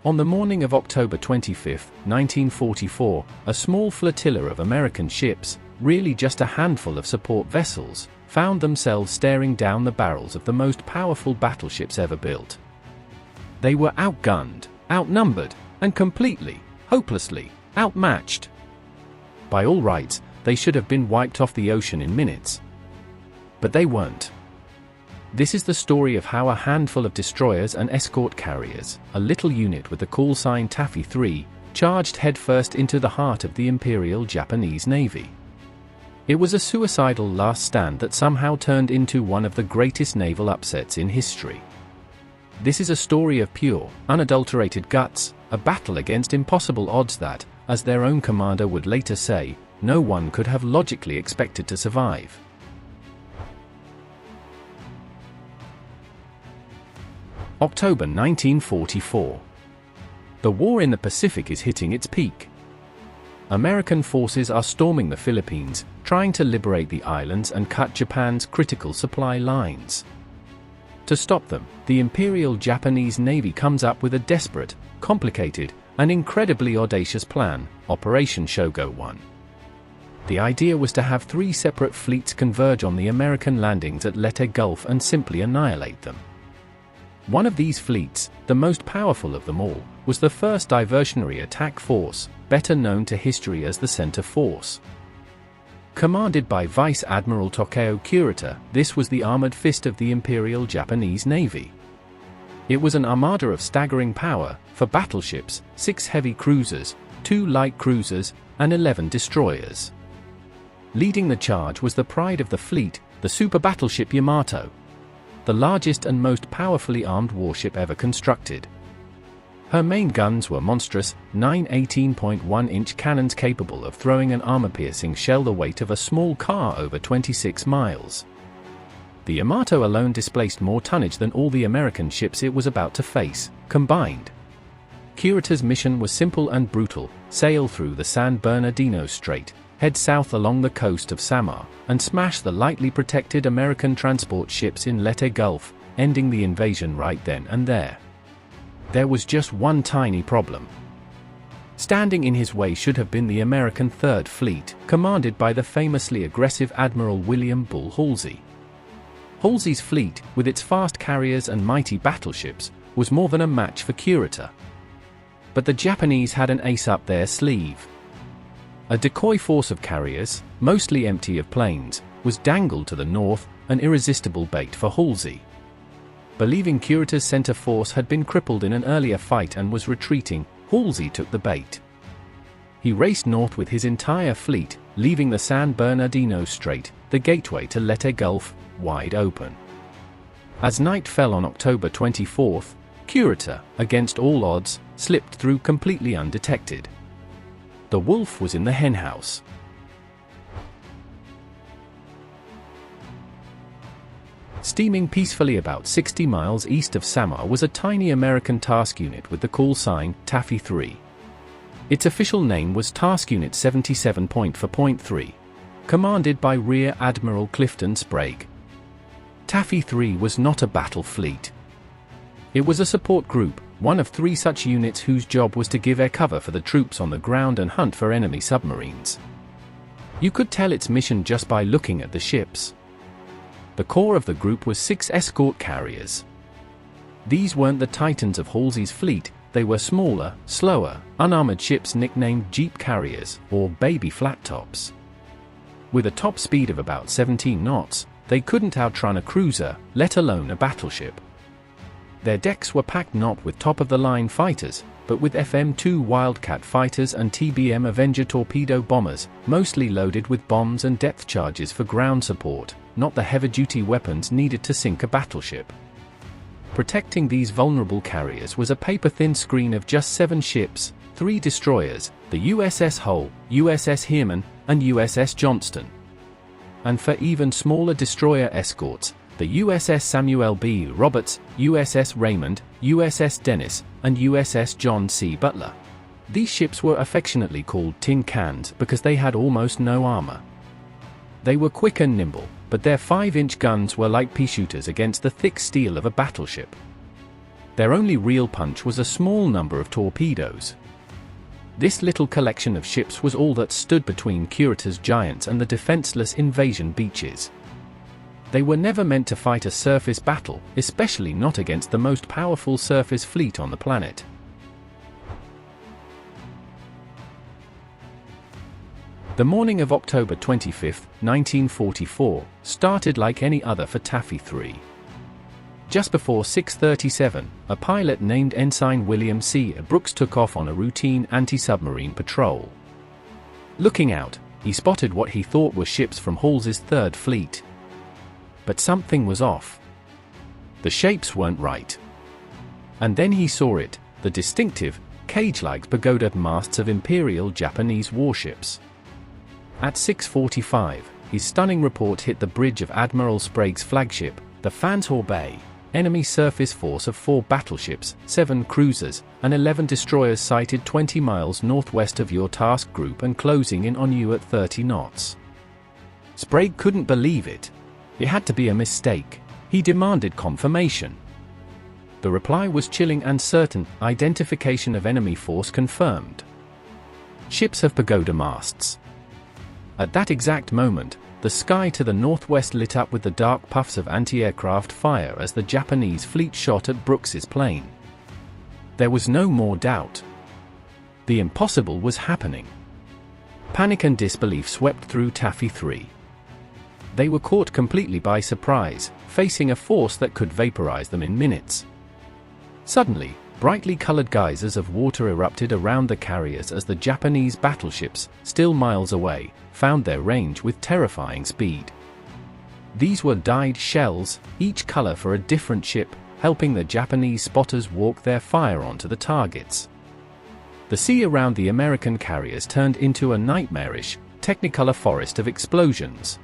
On the morning of October 25, 1944, a small flotilla of American ships, really just a handful of support vessels, found themselves staring down the barrels of the most powerful battleships ever built. They were outgunned, outnumbered, and completely, hopelessly, outmatched. By all rights, they should have been wiped off the ocean in minutes. But they weren't. This is the story of how a handful of destroyers and escort carriers, a little unit with the call sign Taffy 3, charged headfirst into the heart of the Imperial Japanese Navy. It was a suicidal last stand that somehow turned into one of the greatest naval upsets in history. This is a story of pure, unadulterated guts, a battle against impossible odds that, as their own commander would later say, no one could have logically expected to survive. October 1944. The war in the Pacific is hitting its peak. American forces are storming the Philippines, trying to liberate the islands and cut Japan's critical supply lines. To stop them, the Imperial Japanese Navy comes up with a desperate, complicated, and incredibly audacious plan, Operation Shogo 1. The idea was to have 3 separate fleets converge on the American landings at Leyte Gulf and simply annihilate them. One of these fleets, the most powerful of them all, was the 1st Diversionary Attack Force, better known to history as the Center Force. Commanded by Vice Admiral Takeo Kurita, this was the armored fist of the Imperial Japanese Navy. It was an armada of staggering power, for battleships, 6 heavy cruisers, 2 light cruisers, and 11 destroyers. Leading the charge was the pride of the fleet, the super-battleship Yamato, the largest and most powerfully armed warship ever constructed. Her main guns were monstrous, 9 18.1-inch cannons capable of throwing an armor-piercing shell the weight of a small car over 26 miles. The Yamato alone displaced more tonnage than all the American ships it was about to face, combined. Kurita's mission was simple and brutal: sail through the San Bernardino Strait, head south along the coast of Samar, and smash the lightly protected American transport ships in Leyte Gulf, ending the invasion right then and there. There was just one tiny problem. Standing in his way should have been the American Third Fleet, commanded by the famously aggressive Admiral William Bull Halsey. Halsey's fleet, with its fast carriers and mighty battleships, was more than a match for Kurita. But the Japanese had an ace up their sleeve. A decoy force of carriers, mostly empty of planes, was dangled to the north, an irresistible bait for Halsey. Believing Kurita's center force had been crippled in an earlier fight and was retreating, Halsey took the bait. He raced north with his entire fleet, leaving the San Bernardino Strait, the gateway to Leyte Gulf, wide open. As night fell on October 24, Kurita, against all odds, slipped through completely undetected. The wolf was in the henhouse. Steaming peacefully about 60 miles east of Samar was a tiny American task unit with the call sign Taffy 3. Its official name was Task Unit 77.4.3, commanded by Rear Admiral Clifton Sprague. Taffy 3 was not a battle fleet. It was a support group, one of 3 such units whose job was to give air cover for the troops on the ground and hunt for enemy submarines. You could tell its mission just by looking at the ships. The core of the group was 6 escort carriers. These weren't the titans of Halsey's fleet, they were smaller, slower, unarmored ships nicknamed jeep carriers, or baby flat tops. With a top speed of about 17 knots, they couldn't outrun a cruiser, let alone a battleship. Their decks were packed not with top-of-the-line fighters, but with FM-2 Wildcat fighters and TBM Avenger torpedo bombers, mostly loaded with bombs and depth charges for ground support, not the heavy-duty weapons needed to sink a battleship. Protecting these vulnerable carriers was a paper-thin screen of just 7 ships, 3 destroyers, the USS Hull, USS Heroism, and USS Johnston. And for even smaller destroyer escorts, the USS Samuel B. Roberts, USS Raymond, USS Dennis, and USS John C. Butler. These ships were affectionately called tin cans because they had almost no armor. They were quick and nimble, but their 5-inch guns were like pea shooters against the thick steel of a battleship. Their only real punch was a small number of torpedoes. This little collection of ships was all that stood between Kurita's giants and the defenseless invasion beaches. They were never meant to fight a surface battle, especially not against the most powerful surface fleet on the planet. The morning of October 25, 1944, started like any other for Taffy 3. Just before 6:37, a pilot named Ensign William C. Brooks took off on a routine anti-submarine patrol. Looking out, he spotted what he thought were ships from Halsey's Third Fleet. But something was off. The shapes weren't right. And then he saw it, the distinctive, cage-like Pagoda masts of Imperial Japanese warships. At 6:45, his stunning report hit the bridge of Admiral Sprague's flagship, the Fanshore Bay. Enemy surface force of 4 battleships, 7 cruisers, and 11 destroyers sighted 20 miles northwest of your task group and closing in on you at 30 knots. Sprague couldn't believe it. It had to be a mistake. He demanded confirmation. The reply was chilling and certain: identification of enemy force confirmed. Ships have Pagoda masts. At that exact moment, the sky to the northwest lit up with the dark puffs of anti-aircraft fire as the Japanese fleet shot at Brooks's plane. There was no more doubt. The impossible was happening. Panic and disbelief swept through Taffy 3. They were caught completely by surprise, facing a force that could vaporize them in minutes. Suddenly, brightly colored geysers of water erupted around the carriers as the Japanese battleships, still miles away, found their range with terrifying speed. These were dyed shells, each color for a different ship, helping the Japanese spotters walk their fire onto the targets. The sea around the American carriers turned into a nightmarish, technicolor forest of explosions.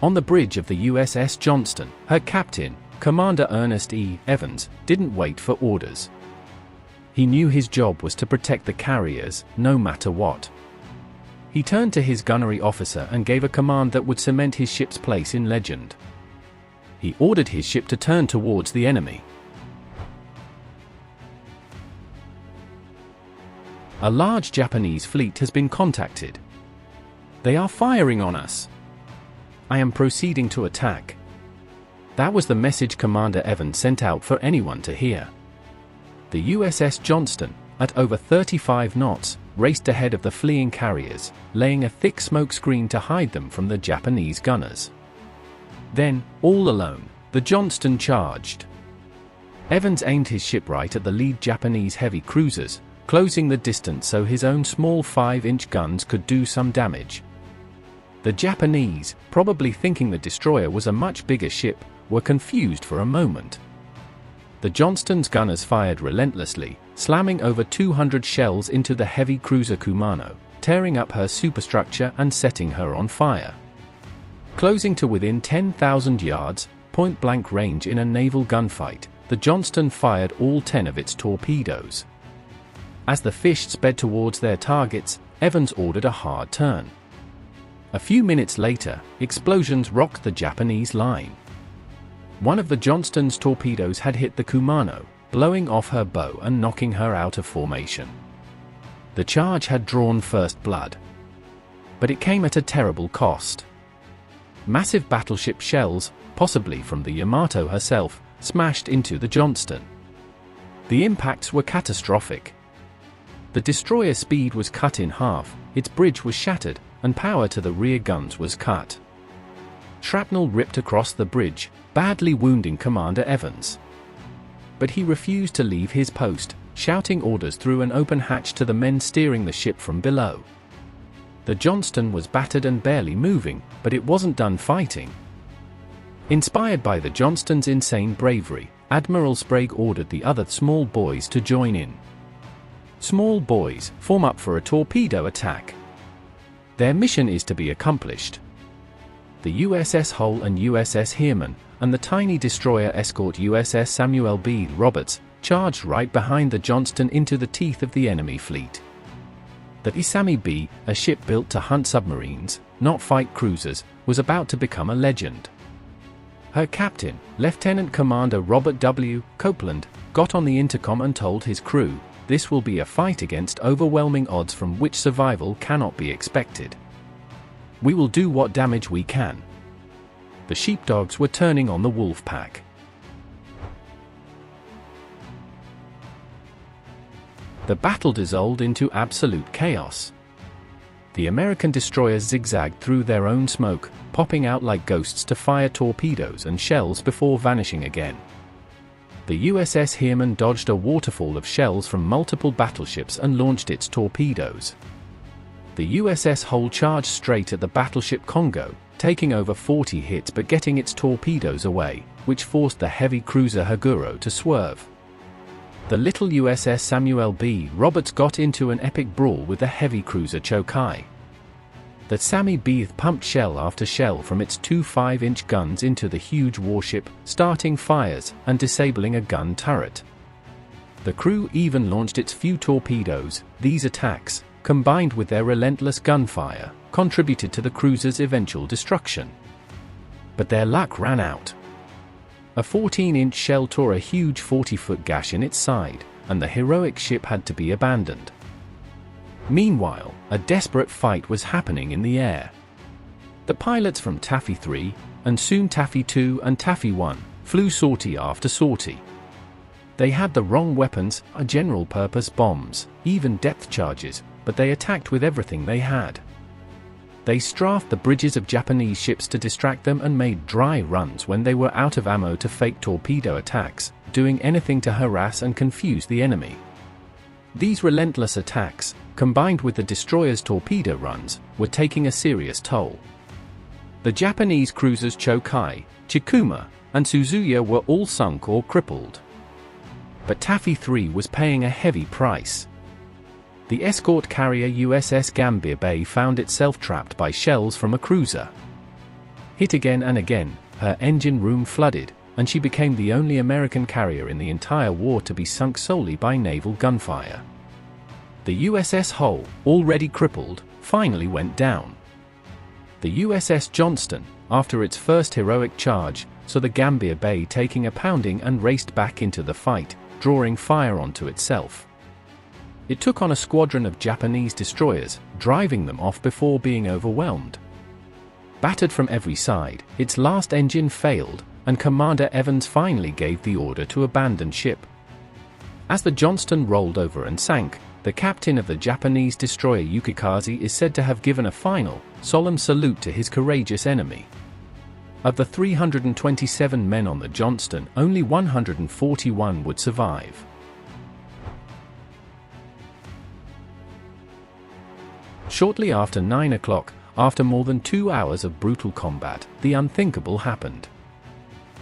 On the bridge of the USS Johnston, her captain, Commander Ernest E. Evans, didn't wait for orders. He knew his job was to protect the carriers, no matter what. He turned to his gunnery officer and gave a command that would cement his ship's place in legend. He ordered his ship to turn towards the enemy. A large Japanese fleet has been contacted. They are firing on us. I am proceeding to attack. That was the message Commander Evans sent out for anyone to hear. The USS Johnston, at over 35 knots, raced ahead of the fleeing carriers, laying a thick smoke screen to hide them from the Japanese gunners. Then, all alone, the Johnston charged. Evans aimed his ship right at the lead Japanese heavy cruisers, closing the distance so his own small 5-inch guns could do some damage. The Japanese, probably thinking the destroyer was a much bigger ship, were confused for a moment. The Johnston's gunners fired relentlessly, slamming over 200 shells into the heavy cruiser Kumano, tearing up her superstructure and setting her on fire. Closing to within 10,000 yards, point-blank range in a naval gunfight, the Johnston fired all 10 of its torpedoes. As the fish sped towards their targets, Evans ordered a hard turn. A few minutes later, explosions rocked the Japanese line. One of the Johnston's torpedoes had hit the Kumano, blowing off her bow and knocking her out of formation. The charge had drawn first blood. But it came at a terrible cost. Massive battleship shells, possibly from the Yamato herself, smashed into the Johnston. The impacts were catastrophic. The destroyer's speed was cut in half, its bridge was shattered, and power to the rear guns was cut. Shrapnel ripped across the bridge, badly wounding Commander Evans. But he refused to leave his post, shouting orders through an open hatch to the men steering the ship from below. The Johnston was battered and barely moving, but it wasn't done fighting. Inspired by the Johnston's insane bravery, Admiral Sprague ordered the other small boys to join in. Small boys, form up for a torpedo attack. Their mission is to be accomplished. The USS Hull and USS Heermann, and the tiny destroyer escort USS Samuel B. Roberts, charged right behind the Johnston into the teeth of the enemy fleet. The Isami B, a ship built to hunt submarines, not fight cruisers, was about to become a legend. Her captain, Lieutenant Commander Robert W. Copeland, got on the intercom and told his crew, "This will be a fight against overwhelming odds from which survival cannot be expected. We will do what damage we can." The sheepdogs were turning on the wolf pack. The battle dissolved into absolute chaos. The American destroyers zigzagged through their own smoke, popping out like ghosts to fire torpedoes and shells before vanishing again. The USS Heermann dodged a waterfall of shells from multiple battleships and launched its torpedoes. The USS Hull charged straight at the battleship Congo, taking over 40 hits but getting its torpedoes away, which forced the heavy cruiser Haguro to swerve. The little USS Samuel B. Roberts got into an epic brawl with the heavy cruiser Chokai. The Sammy B pumped shell after shell from its two 5-inch guns into the huge warship, starting fires and disabling a gun turret. The crew even launched its few torpedoes. These attacks, combined with their relentless gunfire, contributed to the cruiser's eventual destruction. But their luck ran out. A 14-inch shell tore a huge 40-foot gash in its side, and the heroic ship had to be abandoned. Meanwhile, a desperate fight was happening in the air. The pilots from Taffy 3, and soon Taffy 2 and Taffy 1, flew sortie after sortie. They had the wrong weapons, general-purpose bombs, even depth charges, but they attacked with everything they had. They strafed the bridges of Japanese ships to distract them and made dry runs when they were out of ammo to fake torpedo attacks, doing anything to harass and confuse the enemy. These relentless attacks, combined with the destroyers' torpedo runs, were taking a serious toll. The Japanese cruisers Chokai, Chikuma, and Suzuya were all sunk or crippled. But Taffy 3 was paying a heavy price. The escort carrier USS Gambier Bay found itself trapped by shells from a cruiser. Hit again and again, her engine room flooded, and she became the only American carrier in the entire war to be sunk solely by naval gunfire. The USS Hull, already crippled, finally went down. The USS Johnston, after its first heroic charge, saw the Gambier Bay taking a pounding and raced back into the fight, drawing fire onto itself. It took on a squadron of Japanese destroyers, driving them off before being overwhelmed. Battered from every side, its last engine failed, and Commander Evans finally gave the order to abandon ship. As the Johnston rolled over and sank, the captain of the Japanese destroyer Yukikaze is said to have given a final, solemn salute to his courageous enemy. Of the 327 men on the Johnston, only 141 would survive. Shortly after 9 o'clock, after more than 2 hours of brutal combat, the unthinkable happened.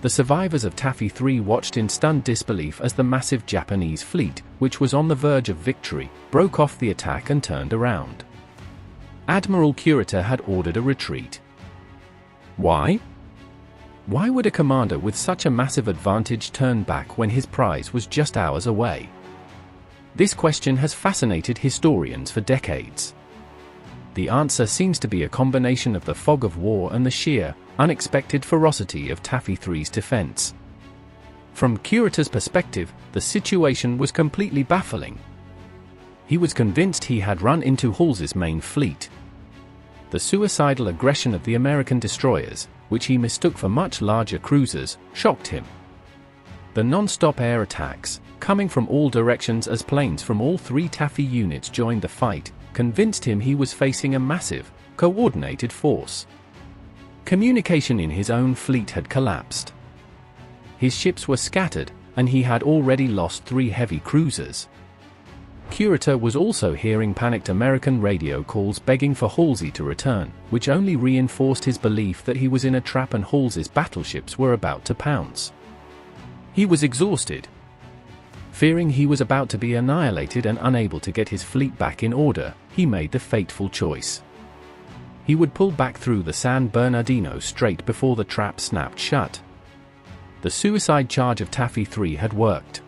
The survivors of Taffy 3 watched in stunned disbelief as the massive Japanese fleet, which was on the verge of victory, broke off the attack and turned around. Admiral Kurita had ordered a retreat. Why? Why would a commander with such a massive advantage turn back when his prize was just hours away? This question has fascinated historians for decades. The answer seems to be a combination of the fog of war and the sheer, unexpected ferocity of Taffy 3's defense. From Kurita's perspective, the situation was completely baffling. He was convinced he had run into Halsey's main fleet. The suicidal aggression of the American destroyers, which he mistook for much larger cruisers, shocked him. The non-stop air attacks, coming from all directions as planes from all three Taffy units joined the fight, convinced him he was facing a massive, coordinated force. Communication in his own fleet had collapsed. His ships were scattered, and he had already lost 3 heavy cruisers. Kurita was also hearing panicked American radio calls begging for Halsey to return, which only reinforced his belief that he was in a trap and Halsey's battleships were about to pounce. He was exhausted. Fearing he was about to be annihilated and unable to get his fleet back in order, he made the fateful choice. He would pull back through the San Bernardino Strait before the trap snapped shut. The suicide charge of Taffy 3 had worked.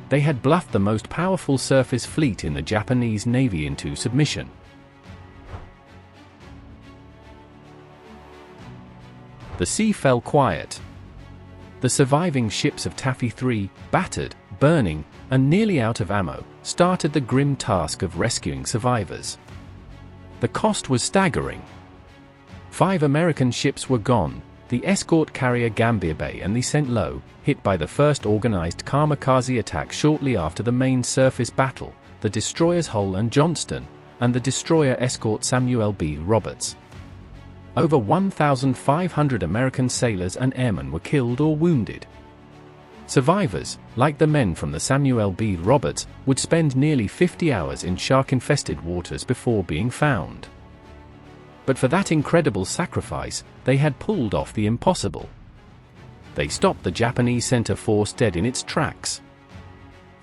They had bluffed the most powerful surface fleet in the Japanese Navy into submission. The sea fell quiet. The surviving ships of Taffy 3, battered, burning, and nearly out of ammo, started the grim task of rescuing survivors. The cost was staggering. 5 American ships were gone, the escort carrier Gambier Bay and the St. Lo, hit by the first organized kamikaze attack shortly after the main surface battle, the destroyers Hull and Johnston, and the destroyer escort Samuel B. Roberts. Over 1,500 American sailors and airmen were killed or wounded. Survivors, like the men from the Samuel B. Roberts, would spend nearly 50 hours in shark-infested waters before being found. But for that incredible sacrifice, they had pulled off the impossible. They stopped the Japanese center force dead in its tracks.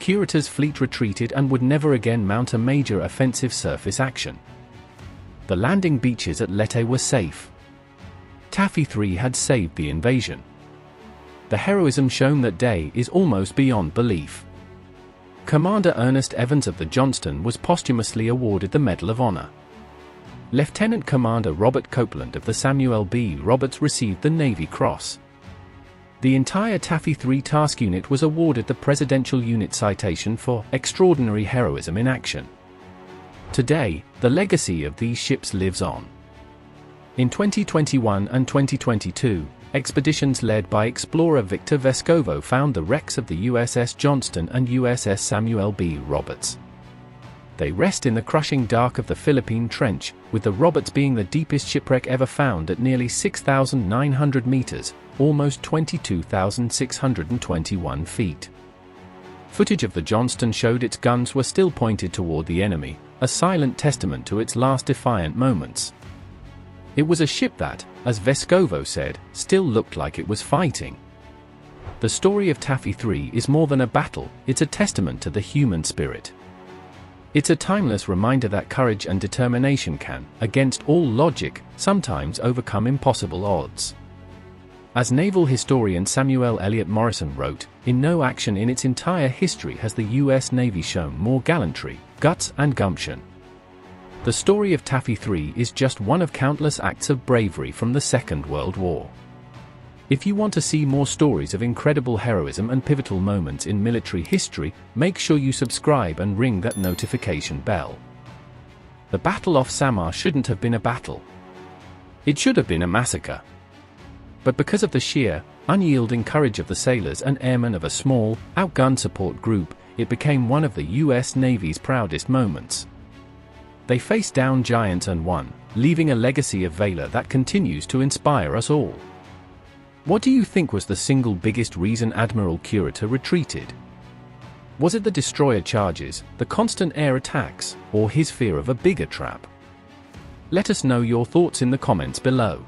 Kurita's fleet retreated and would never again mount a major offensive surface action. The landing beaches at Leyte were safe. Taffy 3 had saved the invasion. The heroism shown that day is almost beyond belief. Commander Ernest Evans of the Johnston was posthumously awarded the Medal of Honor. Lieutenant Commander Robert Copeland of the Samuel B. Roberts received the Navy Cross. The entire Taffy 3 task unit was awarded the Presidential Unit Citation for extraordinary heroism in action. Today, the legacy of these ships lives on. In 2021 and 2022, expeditions led by explorer Victor Vescovo found the wrecks of the USS Johnston and USS Samuel B. Roberts. They rest in the crushing dark of the Philippine Trench, with the Roberts being the deepest shipwreck ever found at nearly 6,900 meters, almost 22,621 feet. Footage of the Johnston showed its guns were still pointed toward the enemy, a silent testament to its last defiant moments. It was a ship that, as Vescovo said, still looked like it was fighting. The story of Taffy 3 is more than a battle, it's a testament to the human spirit. It's a timeless reminder that courage and determination can, against all logic, sometimes overcome impossible odds. As naval historian Samuel Eliot Morison wrote, "In no action in its entire history has the US Navy shown more gallantry, guts, and gumption." The story of Taffy 3 is just one of countless acts of bravery from the Second World War. If you want to see more stories of incredible heroism and pivotal moments in military history, make sure you subscribe and ring that notification bell. The Battle off Samar shouldn't have been a battle. It should have been a massacre. But because of the sheer, unyielding courage of the sailors and airmen of a small, outgunned support group, it became one of the US Navy's proudest moments. They faced down giants and won, leaving a legacy of valor that continues to inspire us all. What do you think was the single biggest reason Admiral Kurita retreated? Was it the destroyer charges, the constant air attacks, or his fear of a bigger trap? Let us know your thoughts in the comments below.